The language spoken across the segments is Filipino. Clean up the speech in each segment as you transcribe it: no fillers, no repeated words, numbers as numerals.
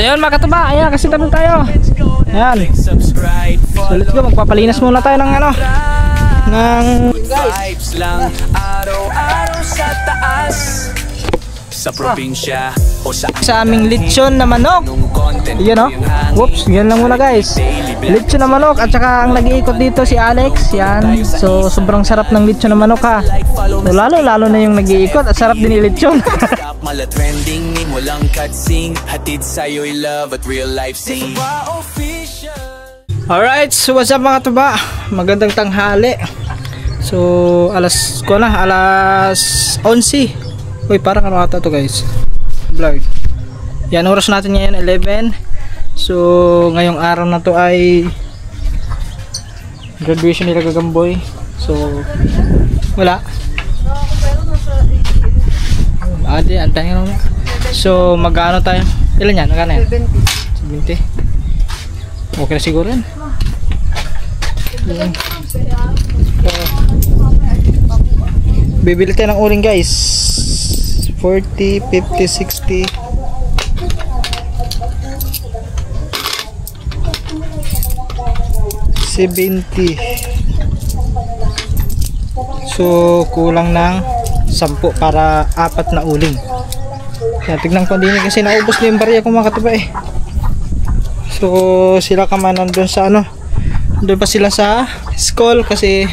So yun mga katuba, ayan kasi tabi tayo. Ayan. So let's go, magpapalinas muna tayo ng ano, ng vibes lang araw-araw sa taas sa probinsya o sa aming lechon na manok. Yan o. Whoops, yan lang muna guys. Lechon na manok at saka ang nag-iikot dito si Alex. Yan. So sobrang sarap ng lechon na manok ha. So, lalo na yung nag-iikot at sarap din yung lechon. mala trending walang cutscene hatid sa'yo'y love at real life scene. Alright, so what's up mga tuba? Magandang tanghali. So alas 11. Uy, parang ano ata to guys, blurred. Yan, oras natin ngayon 11. So ngayong araw na to ay graduation nila Gagamboy. So wala adi, antayin nga. So mag-ano tayo, ilan yan? Magkano yan? 70. Okay na siguro yan. Bibili tayo ng uling guys. 40, 50, 60. So kulang ng 10 para 4 na uling. Kaya tignan ko din kasi naubos na yung barya kung mga katuba eh. So sila kaman nandun sa ano, doon pa sila sa school kasi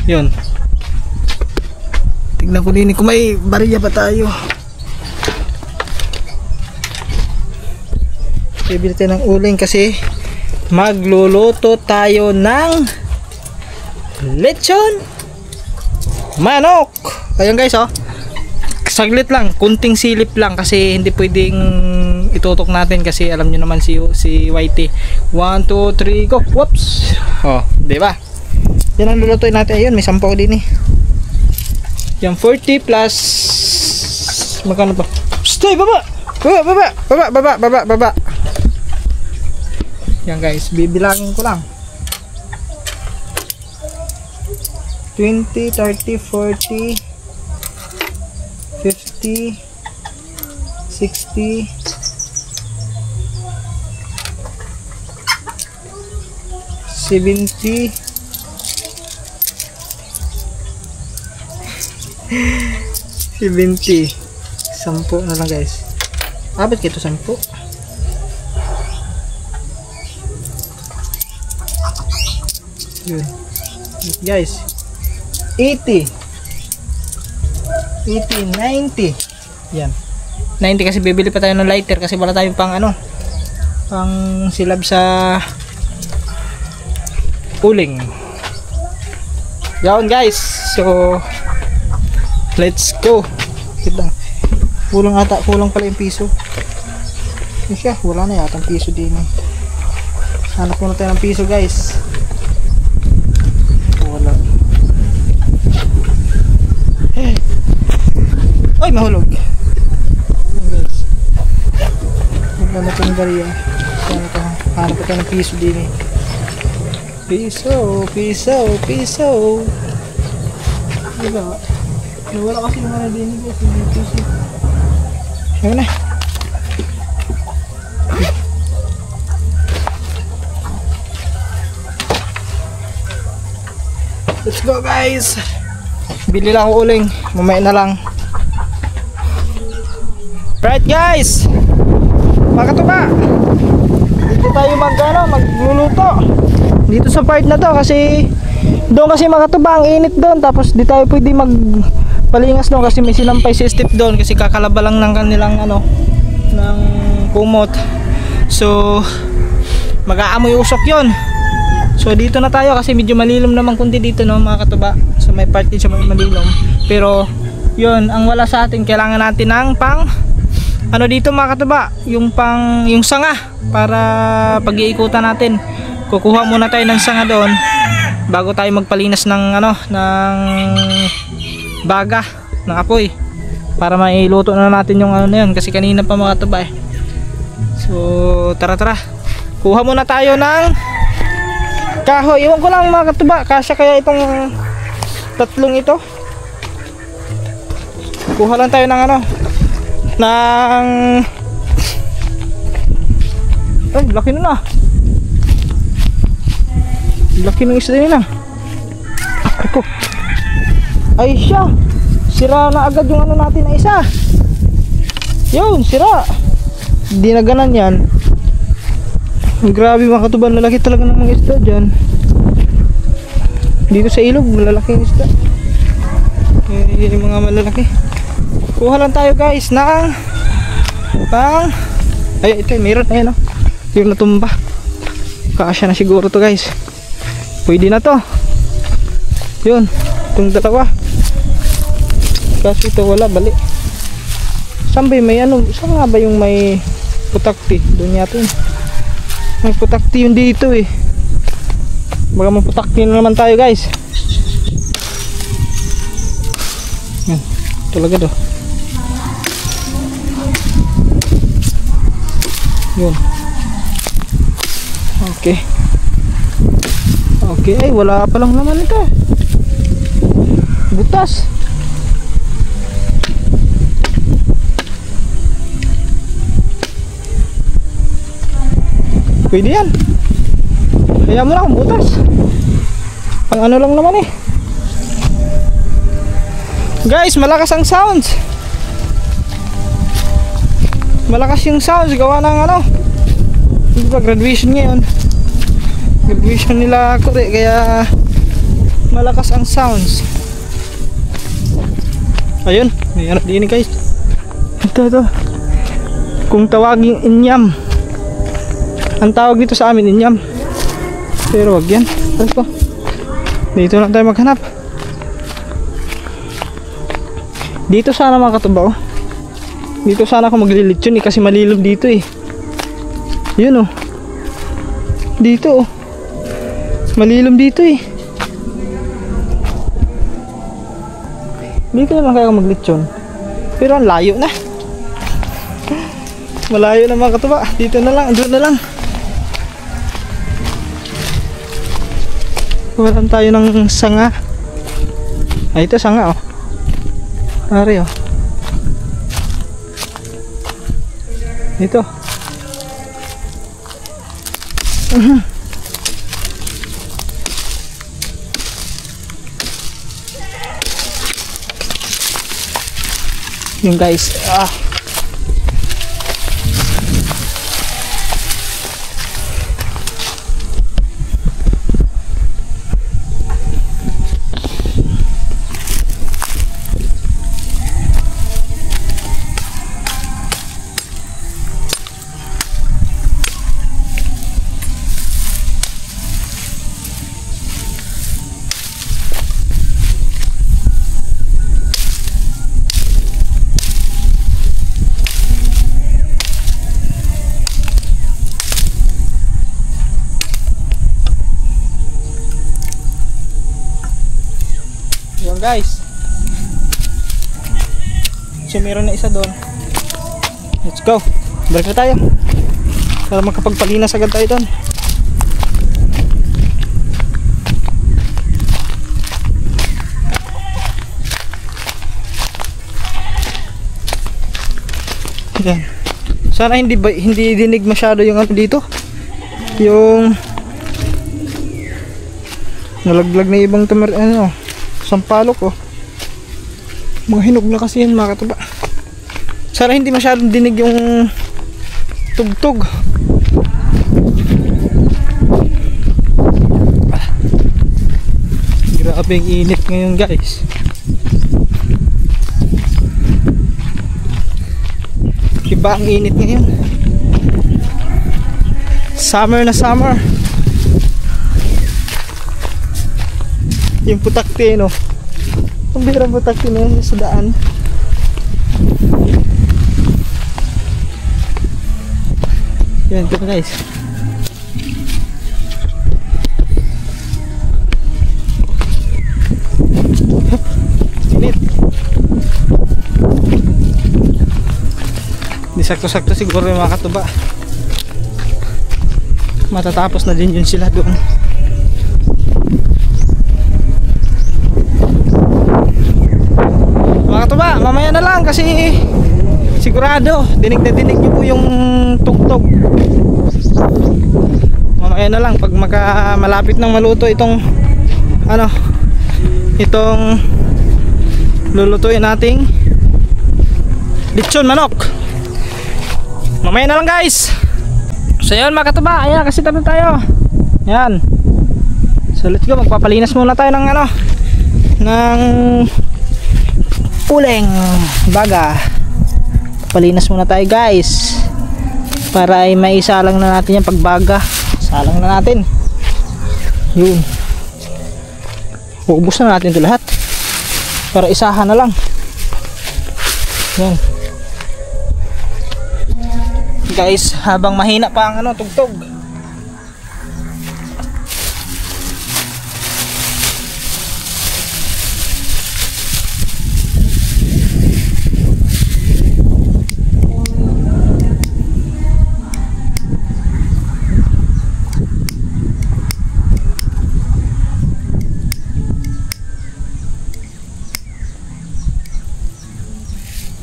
yun. Tignan ko din kung may barya pa tayo. Bibili tayo ng uling kasi magluluto tayo ng lechon manok. Ayun guys oh. Saglit lang, kunting silip lang kasi hindi pwedeng itutok natin kasi alam niyo naman si YT. 1, 2, 3 go. Whoops. Oh, 'di ba? Yan ang lulutuin natin. Ayun, may 10 din eh. Yung 40 plus magkano pa? Stay, baba! Baba. Yan guys, bibilangin ko lang. 20, 30, 40, 50, 60, 70, 70. 10 na lang guys. Abot kito 10. Yun. Guys. 80. 90. Yan. 90 kasi bibili pa tayo ng lighter kasi wala tayong pang ano, pang silab sa uling. Yan guys. So let's go. Kita. Kulang pala yung piso. Yun siya, wala na yata ang piso din eh. Hanap muna tayo ng piso guys. Wala. Ay, mahulog. Guys. Wala na itong bariya. Hanap tayo ng piso din eh. Piso. Diba? Wala kasi yung mga din guys. Ayun na. Let's go guys. Bili lang ako uling. Mamaya na lang. Right guys. Mga katuba, dito tayo magluluto. Dito sa part na to kasi doon kasi mga katuba ang init doon. Tapos di tayo pwede magpalingas doon kasi may sinampay si Steve doon kasi kakalaba lang ng kanilang ano, ng kumot. So mag-aamoy usok yon. So dito na tayo kasi medyo malilom naman kundi dito no mga katuba. So may part din siya malilom. Pero yun, ang wala sa atin, kailangan natin ng pang ano dito mga katuba, yung sanga para pag-iikutan natin. Kukuha muna tayo ng sanga doon bago tayo magpalinas ng ano, ng baga, ng apoy para mailuto na natin yung ano na yun kasi kanina pa mga katuba eh. So tara, kuha muna tayo ng kahoy. Iwan ko lang mga katuba, kasya kaya itong tatlong ito. Kuha lang tayo ng ano, ng Ay, laki na. Laki ng isda nila. Ako. Ay siya. Sira na agad yung ano natin na isa. Yun, sira. Hindi na ganan yan. Grabe mga katuban, lalaki talaga ng mga isda dyan. Dito sa ilog, malalaki yung isda. Yung mga malalaki. Kuha lang tayo guys ng ay ito, meron, ayan o. Yung natumba. Kasya na siguro to guys. Pwede na to. Yun, itong dalawa. Kasi ito wala, bali. Saan ba yung may ano? Saan nga ba yung may putakti? Doon yata yun. May putakti yun dito eh. Baka maputakti na naman tayo guys. Yan, talaga to. Yun. Okay. Okay, ay wala pa lang naman ito. Butas. Pwede yan. Kaya mo lang butas. Pang ano lang naman eh. Guys, malakas ang sounds. Malakas yung sounds gawa ng ano. Hindi ba graduation ngayon? Graduation nila ako eh, kaya malakas ang sounds. Ayun, may ano din guys. Ito. Kung tawagin inyam. Ang tawag dito sa amin inyam. Pero wag yan. Ito. Dito lang tayo maghanap. Dito sana mga katubaw. Dito sana ako maglilitsyon eh, kasi malilom dito eh. Yun oh. Dito oh. Malilom dito eh. Dito naman kaya ako maglitsyon. Pero ang layo na. Malayo na mga katuba. Dito na lang, doon na lang. Walan tayo ng sanga. Ay ito sanga oh. Pare oh. Ito. Yung guys. Guys, so meron na isa doon. Let's go, balik na tayo para makapagpalinas agad tayo doon. Yan. Sana hindi dinig masyado yung ano dito, yung nalaglag na ibang ano sampalok oh. Mga hinog na kasi yan mga katuba. Sana hindi masyadong dinig yung tugtog. Grabe ang init ngayon guys. Iba ang init ngayon. Summer na summer. Yung putakti no. Ang birang putakti na yun sa daan. Yan ito guys. Init. Di sakto-sakto siguro yung mga katuba. Matatapos na din yun sila doon. Mga katuba, mamaya na lang kasi sigurado dinig na dinig nyo po yung tugtog. Mamaya na lang pag malapit nang maluto itong itong lulutuin nating lechon manok. Mamaya na lang guys. So yun mga katuba, ayan kasi tabi tayo. Yan. So let's go, magpapalinas muna tayo ng ng uling baga. Palinas muna tayo guys, para ay maisalang na natin yung pagbaga. Salang na natin yun, uubos na natin ito lahat para isahan na lang. Yan guys, habang mahina pa ang tugtog.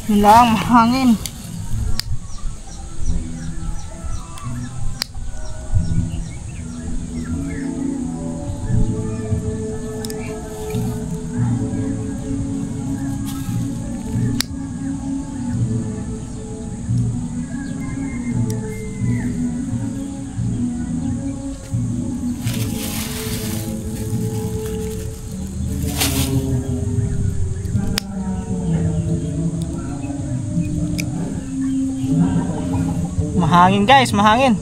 Yun lang, hangin. Mahangin guys, mahangin.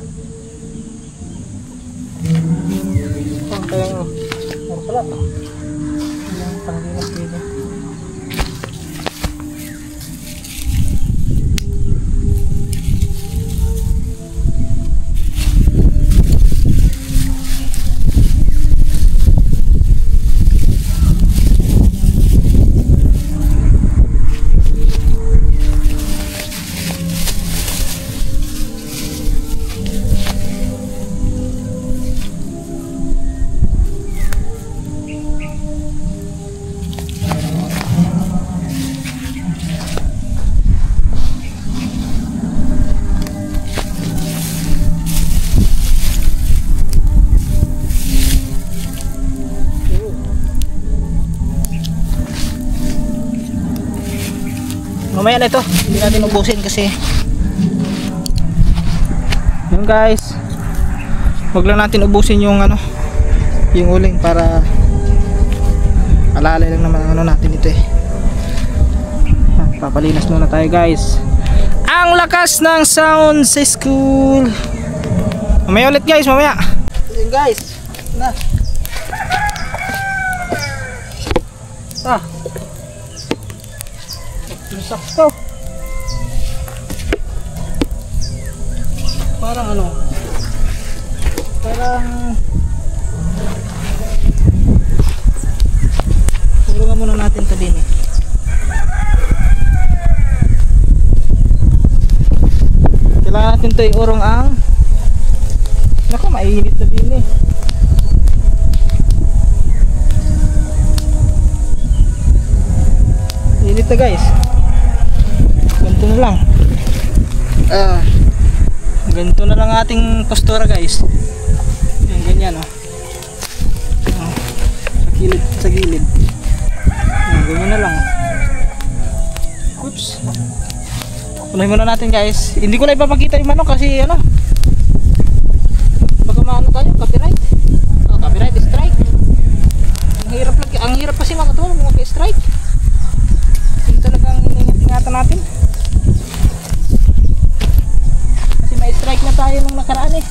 Mamaya na ito, hindi natin ubusin kasi yun guys, wag lang natin ubusin yung yung uling, para alalay lang naman natin ito eh. Papalinas muna tayo guys. Ang lakas ng sound sa school. Mamaya ulit guys, mamaya. Yun guys, na sakto. Parang tulungan muna natin ito din eh. Kailangan natin ito iurong ang naku, mainit na din eh. Init na guys. Ganito na lang. Ganito na lang ating postura guys. Yan, ganyan sa gilid. Yan, ganyan na lang. Oops. Punuhin muna natin guys. Hindi ko na ipapakita yung manok kasi baka maano tayo, copyright. Copyright strike. Ang hirap kasi mga to, mga strike. Hindi talagang ingatan natin. May strike na tayo nung nakaraan eh.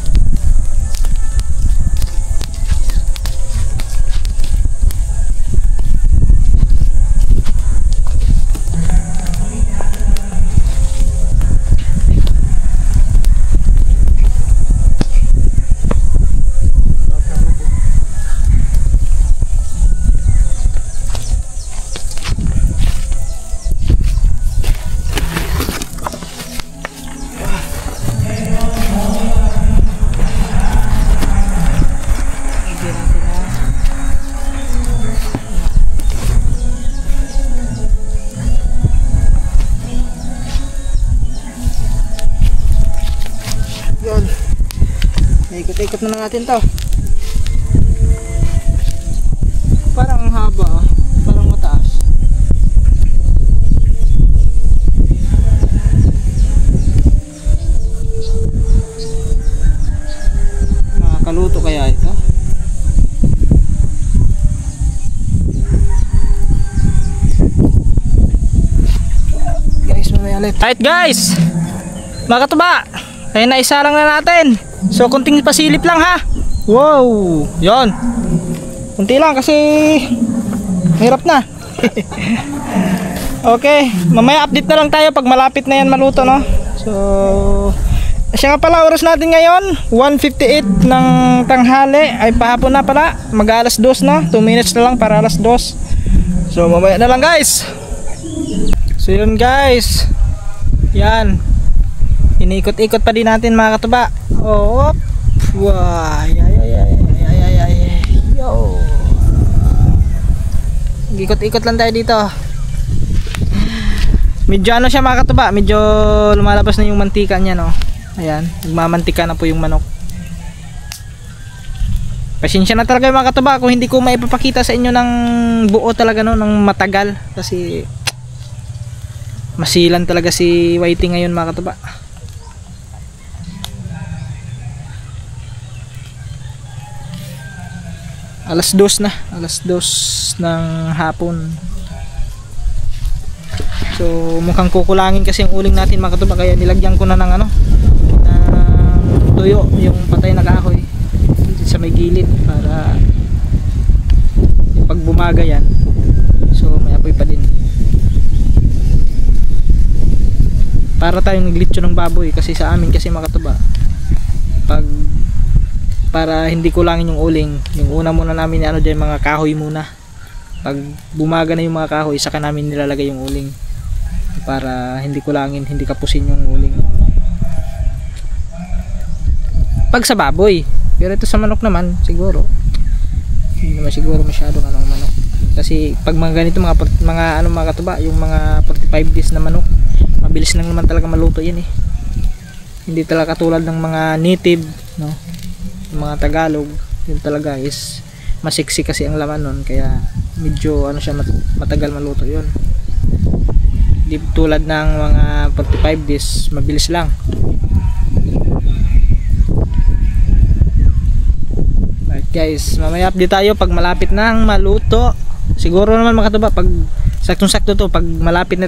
ikot na natin to. Parang ang haba, parang mataas. Makakaluto kaya ito? Guys, mamaya ulit. Alright guys, mga katuba, ayun na, isa lang na natin. So kunting pasilip lang ha. Wow, yon. Kunti lang kasi hirap na. Okay, mamaya update na lang tayo pag malapit na yan maluto, no? So siya nga pala, oras natin ngayon 1:58 ng tanghali. Ay pahapon na pala, mag alas 2 na, 2 minutes na lang para alas 2. So mamaya na lang guys. So yun guys, yan, iniikot-ikot pa din natin mga katuba. Oh, wah, yo, ikot-ikot lang tayo dito. Medyo ano siya mga katuba, medyo lumalabas na yung mantika niya, no. Ayan, nagmamantika na po yung manok. Pasensya na talaga yung mga katuba kung hindi ko maipapakita sa inyo ng buo talaga, no, ng matagal, kasi masilan talaga si Whitey ngayon mga katuba. Alas 2 na, alas 2 ng hapon. So mukhang kukulangin kasi yung uling natin mga katuba, kaya nilagyan ko na ng ano, ng tuyo, yung patay na kahoy sa may gilid para pag bumaga yan, so may apoy pa din. Para tayong naglitso ng baboy kasi sa amin kasi mga katuba, pag para hindi kulangin yung uling, yung una muna namin ano dyan, mga kahoy muna. Pag bumaga na yung mga kahoy, saka namin nilalagay yung uling para hindi kulangin, hindi kapusin yung uling pag sa baboy. Pero ito sa manok naman, siguro hindi naman siguro masyadong anong manok, kasi pag mga ganito mga ano mga katuba, yung mga 45 days na manok, mabilis lang naman talaga maluto yan eh. Hindi talaga katulad ng mga native, no, yung mga Tagalog, yun talaga is masiksi kasi ang laman nun, kaya medyo ano siya, matagal maluto yun. Di tulad ng mga 45 days, mabilis lang. Alright guys, mamaya update tayo pag malapit nang maluto. Siguro naman mga katuba, pag saktong-sakto to, pag malapit na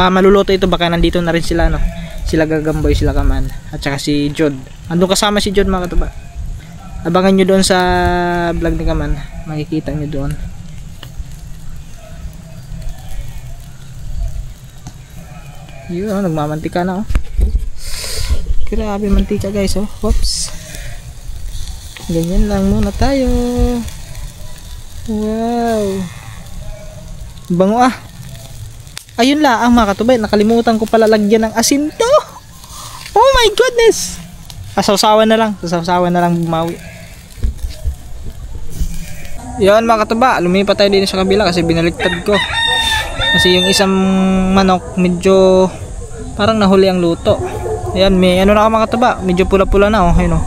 maluluto ito, baka nandito na rin sila, no? Sila Gagamboy, sila Kaman, at saka si Jod. Andun kasama si Jod mga katuba. Abangan nyo doon sa vlog ni Kaman, makikita nyo doon. Yun, nagmamantika na, oh. Grabe mantika guys, oh. Whoops. Ganyan lang muna tayo. Wow, bango ah. Ayun lang mga katubay, nakalimutan ko pala lagyan ng asin to. Oh my goodness. Sawsawan na lang bumawi. Yan mga katuba, lumipat tayo din sa kabila kasi binaliktad ko. Kasi yung isang manok medyo parang nahuli ang luto. Ayan, may ano na ako mga katuba, medyo pula-pula na, oh. Ayun, oh.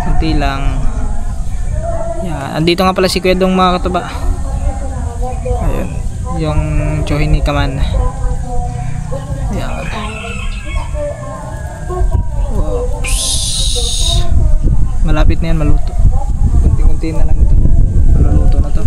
Kunti lang. Yan, andito nga pala si Kuya Dong mga katuba. Ayun, yung tsuhin ni Kaman. Yan. Oops. Malapit na yan maluto. Kunti-kunti na lang ito. Maluluto na to.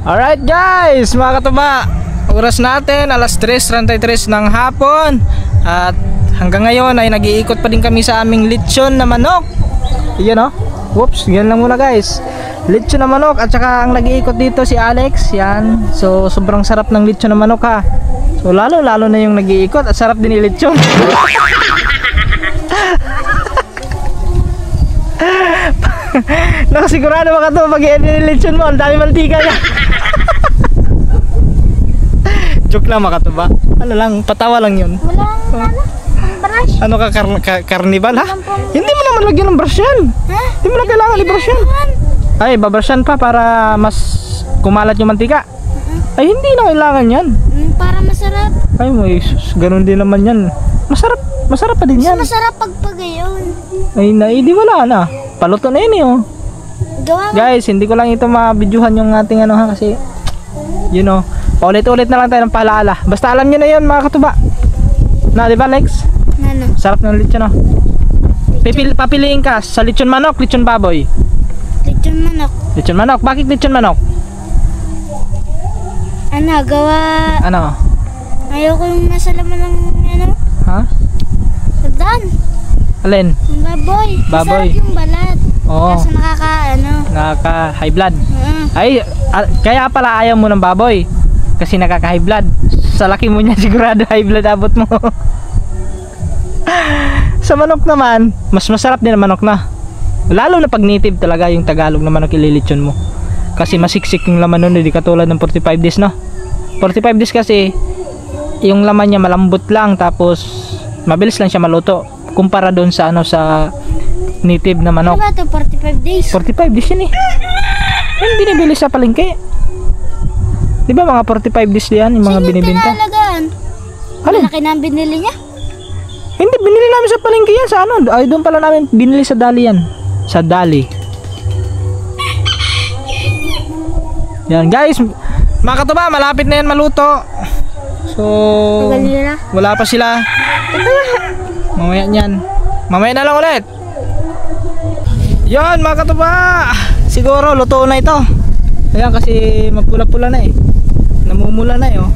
Alright guys, mga katuba, oras natin alas 3:33 ng hapon. At hanggang ngayon ay nag-iikot pa din kami sa aming lechon na manok. Yan, oh. Whoops, yan lang muna guys. Lechon na manok, at saka ang nag-iikot dito si Alex. Yan. So sobrang sarap ng lechon na manok ha. So lalo na yung nag-iikot, at sarap din yung lechon. Nakasigurado ba ka to pag i-edit yung lechon mo? Ang dami mantika niya. Joke lang mga katuba. Ano lang, patawa lang yun. Walang brush. Ano ka, carnival ha? Hindi mo naman lagyan ng brush yan. Hindi mo na kailangan i-brush yan. Ay, babrushan pa para mas kumalat yung mantika. Ay, hindi na kailangan yan. para masarap. Ay mo, Jesus, ganun din naman yan. Masarap pa din yan. Masarap pag pagayon. Ay, di wala na. Paluto na yun eh, oh. Gawa mo. Guys, hindi ko lang ito ma-videohan yung ating ano ha, kasi, you know, paulit-ulit na lang tayo ng paalala. Basta alam nyo na yun, mga katuba. Na, di ba, Lex? Ano? Sarap ng lechon, oh. Papiliin ka sa lechon manok, lechon baboy. Lechon manok. Lechon manok. Bakit lechon manok? Ano, gawa... Ano? Ayoko yung nasa laman ng, ano, Ha? sagdan. Alin? Yung baboy. Baboy. Masarap yung balat. Oo. Kaso ano. Nakaka-high blood. Mm. Ay, kaya pala ayaw mo ng baboy. Kasi nakaka-high blood. Sa laki mo niya sigurado high blood abot mo. Sa manok naman, mas masarap din ang manok na. Lalo na pag native talaga yung Tagalog na manok ililitsyon mo. Kasi masiksik yung laman nun, hindi katulad ng 45 days, no? 45 days kasi, yung laman niya malambot lang, tapos mabilis lang siya maluto. Kumpara doon sa ano, sa native na Ano manok. ba ito? 45 days? 45 days yun eh. Yung binibili sa palengke. Di ba mga 45 days yan yung mga Saan yung binibenta? pinalagaan? Alin? Malaki na ang binili niya? Hindi, binili namin sa palengke yan. Sa ano? Ay, doon pala namin binili sa Dali yan. Sa Dali. Yan guys. Mga katuba, malapit na yan maluto. So, Tagal na. wala pa sila. Mamaya yan. Mamaya na lang ulit. Yan mga katuba. Siguro luto na ito. Ayan kasi mapula-pula na eh. Namumula na eh, oh.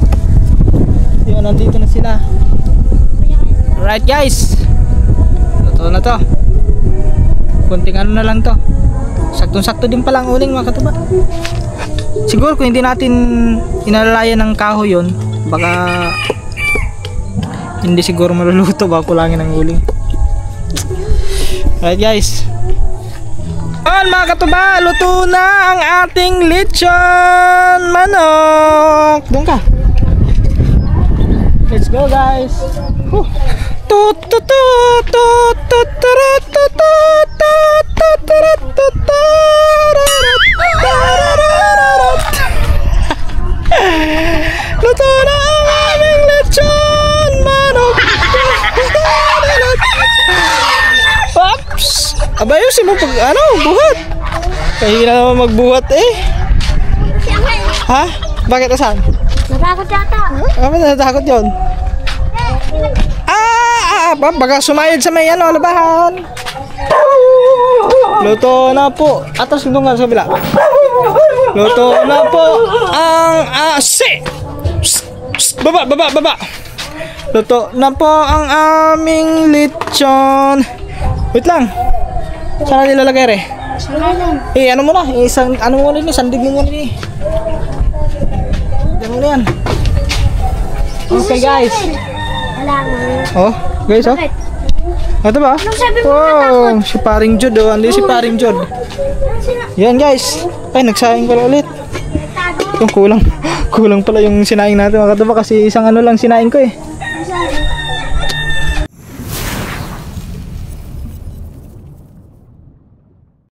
Yan, nandito na sila. Right guys. Luto na to. Kunting ano na lang to. Saktong-sakto din pala ang uling mga katuba. Siguro kung hindi natin inalalayan ng kahoy yun, baka hindi siguro maluluto, baka kulangin ang uling. Right guys. Ayan mga katuba, luto na ang ating lechon manok. Doon ka. Let's go guys. Tut tut tut tut tut tut tut tut tut tut tut tut. Luto na ang aming lechon manok. Oops! Abayusin mo pag ano, buhat. Kahina naman magbuhat eh. Ha? Bakit asan? Natakot yata. Ano natatakot yun? Baka sumayad sa may ano, labahan. Luto na po. Atas doon nga sa bila. Luto na po ang asi. Baba. Luto na po ang aming lechon. Wait lang. Saan natin ilalagay re? Sanalan. Ano mo na? Isang, ano mo rin, sandig mo rin eh. Ganun na yan. Okay guys. Wala nga. Oh, guys oh. Bakit? Ito ba? Anong sabi mo Oh, si paring Jod oh. Andi si paring Jod. Yan guys. Ay, nagsayang pala ulit. Yung kulang pala yung sinaing natin mga katuba kasi isang ano lang sinaing ko eh.